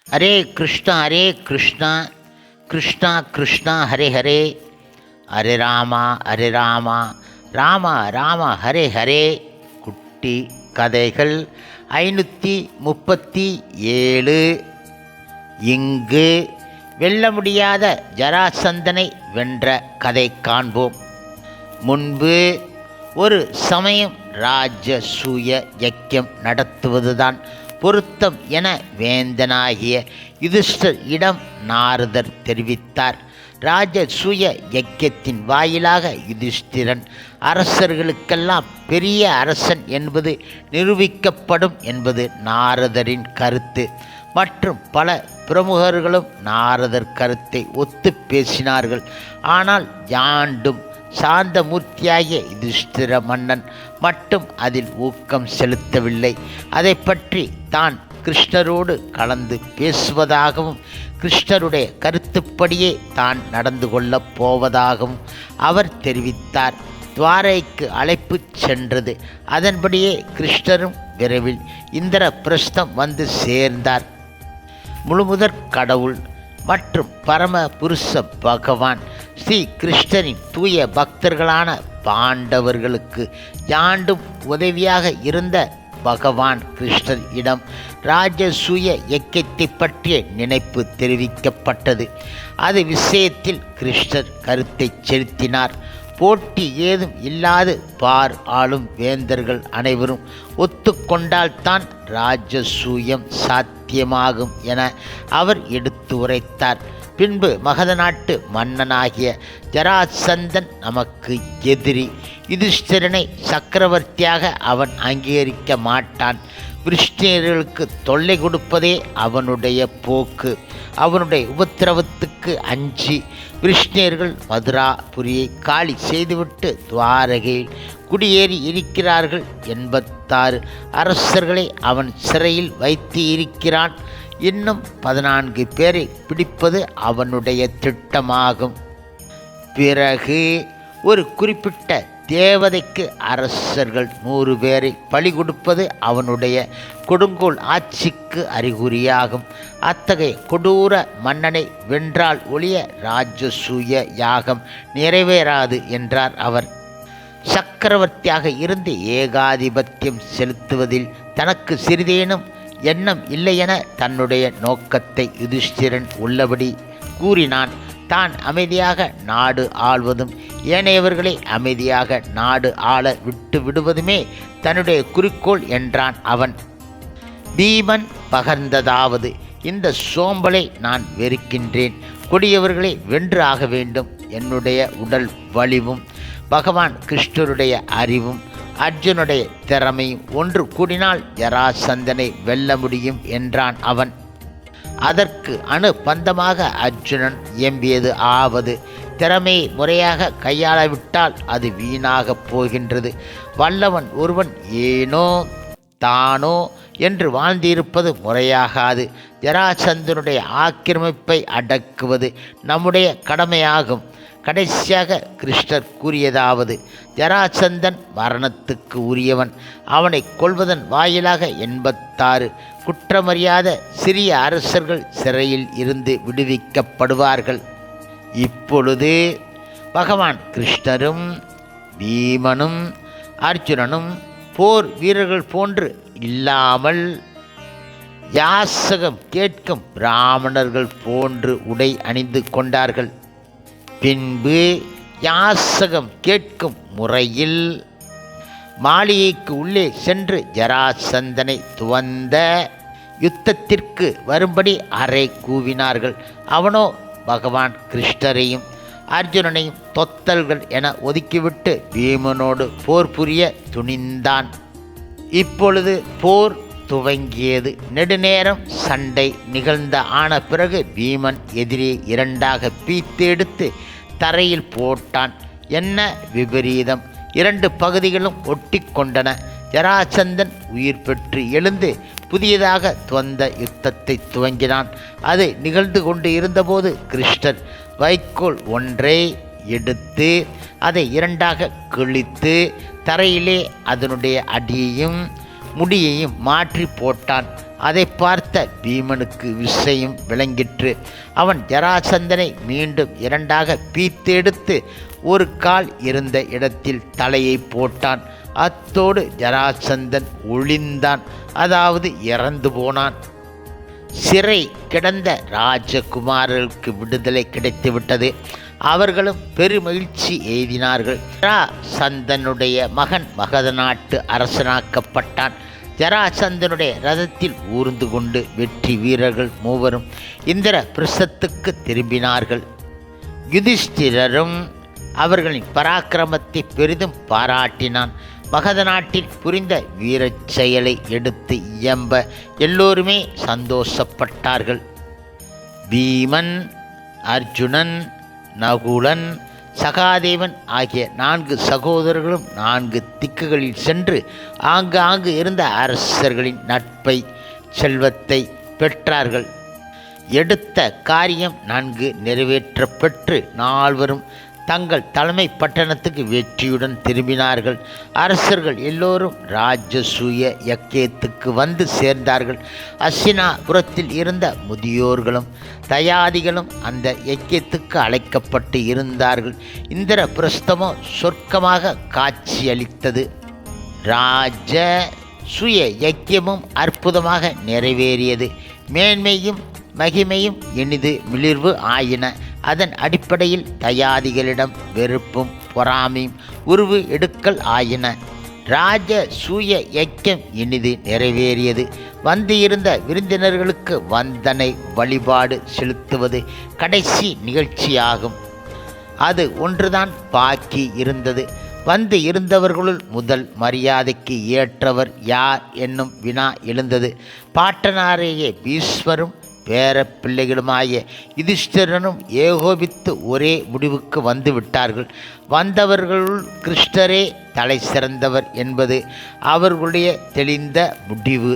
ஹரே கிருஷ்ணா கிருஷ்ணா கிருஷ்ணா ஹரே ஹரே, ஹரே ராமா ராம ராம ஹரே ஹரே. குட்டி கதைகள் 537. இங்கு வெல்ல முடியாத ஜராசந்தனை வென்ற கதை காண்போம். முன்பு ஒரு சமயம் ராஜசூய யக்கியம் நடத்துவதுதான் பொருத்தம் என வேந்தனாகிய யுதிஷ்டர் இடம் நாரதர் தெரிவித்தார். ராஜசூய யக்கியத்தின் வாயிலாக யுதிஷ்டிரன் அரசர்களுக்கெல்லாம் பெரிய அரசன் என்பது நிரூபிக்கப்படும் என்பது நாரதரின் கருத்து. மற்றும் பல பிரமுகர்களும் நாரதர் கருத்தை ஒத்து பேசினார்கள். ஆனால் யாண்டும் சாந்தமூர்த்தியாகிய யுதிஷ்டிர மன்னன் மட்டும் அதில் ஊக்கம் செலுத்தவில்லை. அதை பற்றி தான் கிருஷ்ணரோடு கலந்து பேசுவதாகவும் கிருஷ்ணருடைய கருத்துப்படியே தான் நடந்து கொள்ளப் போவதாகவும் அவர் தெரிவித்தார். துவாரைக்கு அழைப்பு சென்றது. அதன்படியே கிருஷ்ணரும் விரைவில் இந்திர பிரஸ்தம் வந்து சேர்ந்தார். முழுமுதற் கடவுள் மற்றும் பரம புருஷ பகவான் ஸ்ரீ கிருஷ்ணரின் தூய பக்தர்களான பாண்டவர்களுக்கு யாண்டும் உதவியாக இருந்த பகவான் கிருஷ்ணர் இடம் ராஜசூய யக்கியத்தை பற்றிய நினைப்பு தெரிவிக்கப்பட்டது. அது விஷயத்தில் கிருஷ்ணர் கருத்தை செலுத்தினார். போட்டி ஏதும் இல்லாது பார் ஆளும் வேந்தர்கள் அனைவரும் ஒத்துக்கொண்டால்தான் ராஜசூயம் சாத்தியமாகும் என அவர் எடுத்து உரைத்தார். பின்பு மகத நாட்டு மன்னனாகிய ஜராசந்தன் நமக்கு எதிரி. யுதிஷ்டிரனை சக்கரவர்த்தியாக அவன் அங்கீகரிக்க மாட்டான். விருஷ்ணியர்களுக்கு தொல்லை கொடுப்பதே அவனுடைய போக்கு. அவனுடைய உபத்திரவத்துக்கு அஞ்சி விருஷ்ணியர்கள் மதுராபுரியை காலி செய்துவிட்டு துவாரகையில் குடியேறி இருக்கிறார்கள். 86 அரசர்களை அவன் சிறையில் வைத்து இருக்கிறான். இன்னும் 14 பேரை பிடிப்பது அவனுடைய திட்டமாகும். பிறகு ஒரு குறிப்பிட்ட தேவதைக்கு அரசர்கள் 100 பேரை பலி கொடுப்பது அவனுடைய கொடுங்கோல் ஆட்சிக்கு அறிகுறியாகும். அத்தகைய கொடூர மன்னனை வென்றால் ஒழிய ராஜசூய யாகம் நிறைவேறாது என்றார் அவர். சக்கரவர்த்தியாக இருந்து ஏகாதிபத்தியம் செலுத்துவதில் தனக்கு சிறிதேனும் எண்ணம் இல்லையென தன்னுடைய நோக்கத்தை யுதிஷ்டிரன் உள்ளபடி கூறினான். தான் அமைதியாக நாடு ஆள்வதும் ஏனையவர்களை அமைதியாக நாடு ஆள விட்டு விடுவதுமே தன்னுடைய குறிக்கோள் என்றான் அவன். பீமன் பகர்ந்ததாவது, இந்த சோம்பலை நான் வெறுக்கின்றேன். கொடியவர்களை வென்று ஆக வேண்டும். என்னுடைய உடல் வலிவும் பகவான் கிருஷ்ணருடைய அறிவும் அர்ஜுனுடைய திறமையும் ஒன்று கூடினால் ஜராசந்தனை வெல்ல முடியும் என்றான் அவன். அதற்கு அனுபந்தமாக அர்ஜுனன் இயம்பியது ஆவது, திறமையை முறையாக கையாளவிட்டால் அது வீணாக போகின்றது. வல்லவன் ஒருவன் ஏனோ தானோ என்று வாழ்ந்திருப்பது முறையாகாது. ஜராசந்தனுடைய ஆக்கிரமிப்பை அடக்குவது நம்முடைய கடமையாகும். கடைசியாக கிருஷ்ணர் கூறியதாவது, ஜராசந்தன் மரணத்துக்கு உரியவன். அவனை கொல்வதன் வாயிலாக 86 குற்றமறியாத சிறிய அரசர்கள் சிறையில் இருந்து விடுவிக்கப்படுவார்கள். இப்பொழுது பகவான் கிருஷ்ணரும் பீமனும் அர்ஜுனனும் போர் வீரர்கள் போன்று இல்லாமல் யாசகம் கேட்கும் பிராமணர்கள் போன்று உடை அணிந்து கொண்டார்கள். பின்பு யாசகம் கேட்கும் முறையில் மாளிகைக்கு உள்ளே சென்று ஜராசந்தனை துவந்த யுத்தத்திற்கு வரும்படி அறை கூவினார்கள். அவனோ பகவான் கிருஷ்ணரையும் அர்ஜுனனையும் தொத்தல்கள் என ஒதுக்கிவிட்டு பீமனோடு போர் புரிய துணிந்தான். இப்பொழுது போர் துவங்கியது. நெடுநேரம் சண்டை நிகழ்ந்த ஆன பிறகு பீமன் எதிரே 2ஆக பீத்து எடுத்து தரையில் போட்டான். என்ன விபரீதம்! 2 பகுதிகளும் ஒட்டி கொண்டன. ஜராசந்தன் உயிர் பெற்று எழுந்து புதியதாக துவந்த யுத்தத்தை துவங்கினான். அது நிகழ்ந்து கொண்டு இருந்தபோது கிருஷ்ணர் வைக்கோல் ஒன்றை எடுத்து அதை 2ஆக கிழித்து தரையிலே அதனுடைய அடியையும் முடியையும் மாற்றி போட்டான். அதை பார்த்த பீமனுக்கு விஷயம் விளங்கிற்று. அவன் ஜராசந்தனை மீண்டும் இரண்டாக பீத்து எடுத்து ஒரு கால் இருந்த இடத்தில் தலையை போட்டான். அத்தோடு ஜராசந்தன் ஒளிந்தான், அதாவது இறந்து போனான். சிறை கிடந்த ராஜகுமாரர்களுக்கு விடுதலை கிடைத்துவிட்டது. அவர்களும் பெருமகிழ்ச்சி எய்தினார்கள். ஜராசந்தனுடைய மகன் மகத நாட்டு அரசனாக்கப்பட்டான். ஜராசந்தனுடைய ரதத்தில் ஊர்ந்து கொண்டு வெற்றி வீரர்கள் மூவரும் இந்திர பிரசத்துக்கு திரும்பினார்கள். யுதிஷ்டிரரும் அவர்களின் பராக்கிரமத்தை பெரிதும் பாராட்டினான். மகத நாட்டில் புரிந்த வீரச் செயலை எடுத்து இயம்ப எல்லோருமே சந்தோஷப்பட்டார்கள். பீமன், அர்ஜுனன், நகுலன், சகாதேவன் ஆகிய 4 சகோதரர்களும் 4 திக்குகளில் சென்று ஆங்காங்கு இருந்த அரசர்களின் நட்பை செல்வத்தை பெற்றார்கள். எடுத்த காரியம் நன்கு நிறைவேற்றப்பெற்று நால்வரும் தங்கள் தலைமை பட்டணத்துக்கு வெற்றியுடன் திரும்பினார்கள். அரசர்கள் எல்லோரும் ராஜசூய யக்கேத்துக்கு வந்து சேர்ந்தார்கள். அஸ்தினாபுரத்தில் இருந்த முதியோர்களும் தயாதிகளும் அந்த யக்கேத்துக்கு அழைக்கப்பட்டு இருந்தார்கள். இந்திர பிரஸ்தமோ சொர்க்கமாக காட்சியளித்தது. ராஜ சுய யக்கியமும் அற்புதமாக நிறைவேறியது. மேன்மையும் மகிமையும் இனிது மிளிர்வு ஆயின. அதன் அடிப்படையில் தயாதிகளிடம் வெறுப்பும் பொறாமையும் உருவு எடுக்கல் ஆயின. ராஜ சூய யக்கியம் இனிது நிறைவேறியது. வந்து இருந்த விருந்தினர்களுக்கு வந்தனை வழிபாடு செலுத்துவது கடைசி நிகழ்ச்சியாகும். அது ஒன்றுதான் பாக்கி இருந்தது. வந்து இருந்தவர்களுள் முதல் மரியாதைக்கு ஏற்றவர் யார் என்னும் வினா எழுந்தது. பாட்டனாரையே பீஷ்மரும் பேர பிள்ளைகளுமாய யுதிஷ்டிரனும் ஏகோபித்து ஒரே முடிவுக்கு வந்து விட்டார்கள். வந்தவர்களுள் கிருஷ்ணரே தலை சிறந்தவர் என்பது அவர்களுடைய தெளிந்த முடிவு.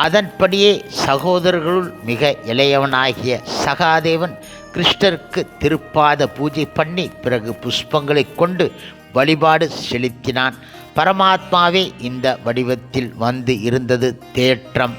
அதன்படியே சகோதரர்களுள் மிக இளையவனாகிய சகாதேவன் கிருஷ்ணருக்கு திருப்பாத பூஜை பண்ணி பிறகு புஷ்பங்களை கொண்டு வழிபாடு செலுத்தினான். பரமாத்மாவே இந்த வடிவத்தில் வந்து இருந்தது தேற்றம்.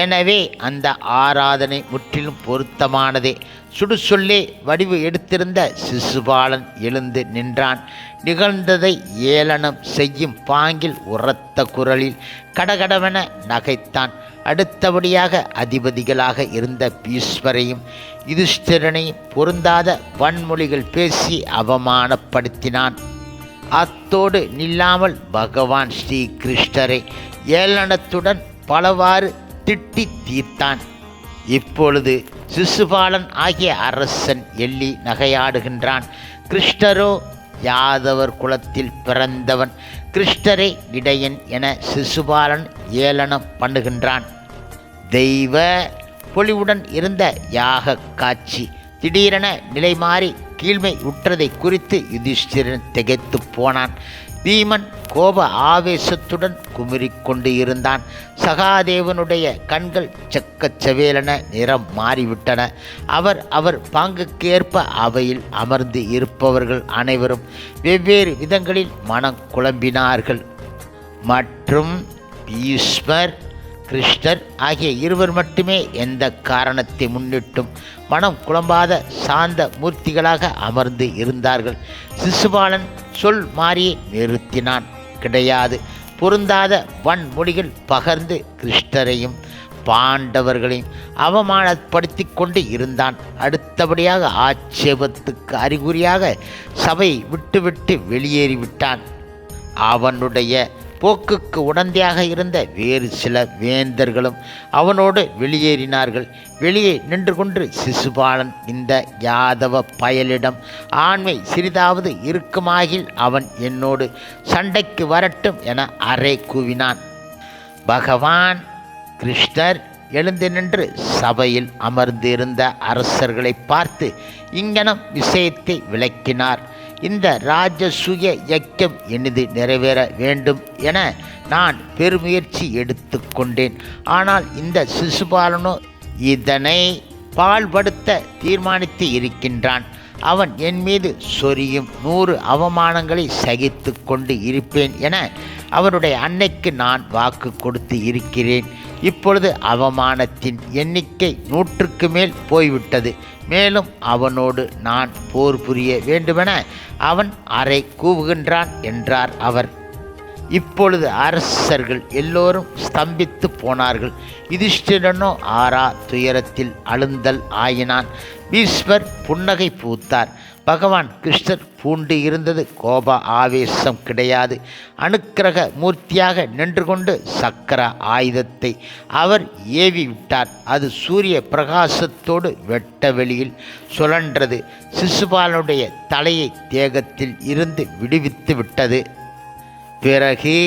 எனவே அந்த ஆராதனை முற்றிலும் பொருத்தமானதே. சுடுசொல்லே வடிவு எடுத்திருந்த சிசுபாலன் எழுந்து நின்றான். நிகழ்ந்ததை ஏளனம் செய்யும் பாங்கில் உரத்த குரலில் கடகடவென நகைத்தான். அடுத்தபடியாக அதிபதிகளாக இருந்த பீஷ்மரையும் யுதிஷ்டிரனையும் பொருந்தாத வன்மொழிகள் பேசி அவமானப்படுத்தினான். அத்தோடு நில்லாமல் பகவான் ஸ்ரீ கிருஷ்ணரை ஏளனத்துடன் பலவாறு திட்டி தீர்த்தான். இப்பொழுது சிசுபாலன் ஆகிய அரசன் எள்ளி நகையாடுகின்றான். கிருஷ்ணரோ யாதவர் குலத்தில் பிறந்தவன். கிருஷ்ணரே இடையன் என சிசுபாலன் ஏளனம் பண்ணுகின்றான். தெய்வ பொலிவுடன் இருந்த யாக காட்சி திடீரென நிலை மாறி கீழ்மை உற்றதை குறித்து யுதிஷ்டிரன் திகைத்து போனான். பீமன் கோப ஆவேசத்துடன் குமுறிக்கொண்டு இருந்தான். சகாதேவனுடைய கண்கள் செக்கச்சவேலென நிறம் மாறிவிட்டன. அவர் பாங்குக்கேற்ப அவையில் அமர்ந்து இருப்பவர்கள் அனைவரும் வெவ்வேறு விதங்களில் மனம் குழம்பினார்கள். மற்றும் பீஷ்மர், கிருஷ்ணர் ஆகிய இருவர் மட்டுமே எந்த காரணத்தை முன்னிட்டும் மனம் குழம்பாத சாந்த மூர்த்திகளாக அமர்ந்து இருந்தார்கள். சிசுபாலன் சொல் மாறியே நிறுத்தினான். கிடையாது. பொருந்தாத வன்மொழிகள் பகர்ந்து கிருஷ்ணரையும் பாண்டவர்களையும் அவமானப்படுத்தி கொண்டு இருந்தான். அடுத்தபடியாக ஆட்சேபத்துக்கு அறிகுறியாக சபை விட்டுவிட்டு வெளியேறிவிட்டான். அவனுடைய போக்குக்கு உடந்தையாக இருந்த வேறு சில வேந்தர்களும் அவனோடு வெளியேறினார்கள். வெளியே நின்று கொண்டு சிசுபாலன் இந்த யாதவ பயலிடம் ஆண்மை சிறிதாவது இருக்குமாகில் அவன் என்னோடு சண்டைக்கு வரட்டும் என அறை கூவினான். பகவான் கிருஷ்ணர் எழுந்து நின்று சபையில் அமர்ந்திருந்த அரசர்களை பார்த்து இங்கனம் விஷயத்தை விளக்கினார். இந்த ராஜசூய யக்கியம் இனிது நிறைவேற வேண்டும் என நான் பெருமுயற்சி எடுத்து கொண்டேன். ஆனால் இந்த சிசுபாலனோ இதனை பாழ்படுத்த தீர்மானித்து இருக்கின்றான். அவன் என் மீது சொரியும் 100 அவமானங்களை சகித்து கொண்டு இருப்பேன் என அவனுடைய அன்னைக்கு நான் வாக்கு கொடுத்து இருக்கிறேன். இப்பொழுது அவமானத்தின் எண்ணிக்கை 100க்கு மேல் போய்விட்டது. மேலும் அவனோடு நான் போர் புரிய வேண்டுமென அவன் அறை கூவுகின்றான் என்றார் அவர். இப்பொழுது அரசர்கள் எல்லோரும் ஸ்தம்பித்து போனார்கள். யுதிஷ்டிரனோ ஆறா துயரத்தில் அழுந்தல் ஆயினான். பீஷ்மர் புன்னகை பூத்தார். பகவான் கிருஷ்ணர் பூண்டு இருந்தது கோப ஆவேசம் கிடையாது. அனுக்கிரக மூர்த்தியாக நின்று கொண்டு சக்கர ஆயுதத்தை அவர் ஏவி விட்டார். அது சூரிய பிரகாசத்தோடு வெட்ட வெளியில் சுழன்றது. சிசுபாலனுடைய தலையை தேகத்தில் இருந்து விடுவித்து விட்டது. பிறகு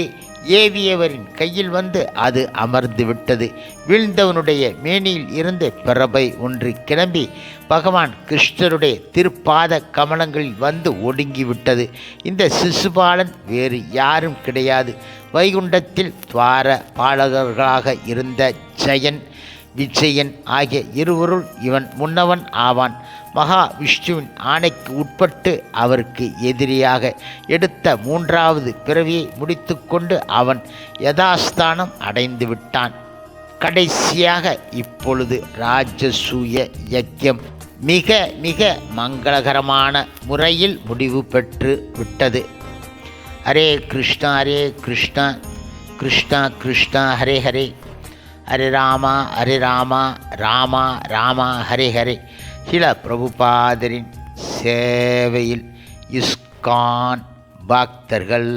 ஏவியவரின் கையில் வந்து அது அமர்ந்து விட்டது. வீழ்ந்தவனுடைய மேனியில் இருந்து பிரபை ஒன்று கிளம்பி பகவான் கிருஷ்ணருடைய திருப்பாத கமலங்களில் வந்து ஒடுங்கிவிட்டது. இந்த சிசுபாலன் வேறு யாரும் கிடையாது. வைகுண்டத்தில் துவார பாலகர்களாக இருந்த ஜெயன், விஜயன் ஆகிய இருவருள் இவன் முன்னவன் ஆவான். மகா விஷ்ணுவின் ஆணைக்கு உட்பட்டு அவருக்கு எதிரியாக எடுத்த 3வது பிறவியை முடித்து கொண்டு அவன் யதாஸ்தானம் அடைந்து விட்டான். கடைசியாக இப்பொழுது ராஜசூய யஜ்யம் மிக மிக மங்களகரமான முறையில் முடிவு பெற்று விட்டது. ஹரே கிருஷ்ணா ஹரே கிருஷ்ணா கிருஷ்ணா கிருஷ்ணா ஹரே ஹரே, ஹரே ராமா ராமா ராமா ஹரே ஹரே. சில பிரபுபாதரின் சேவையில் இஸ்கான் பக்தர்கள்.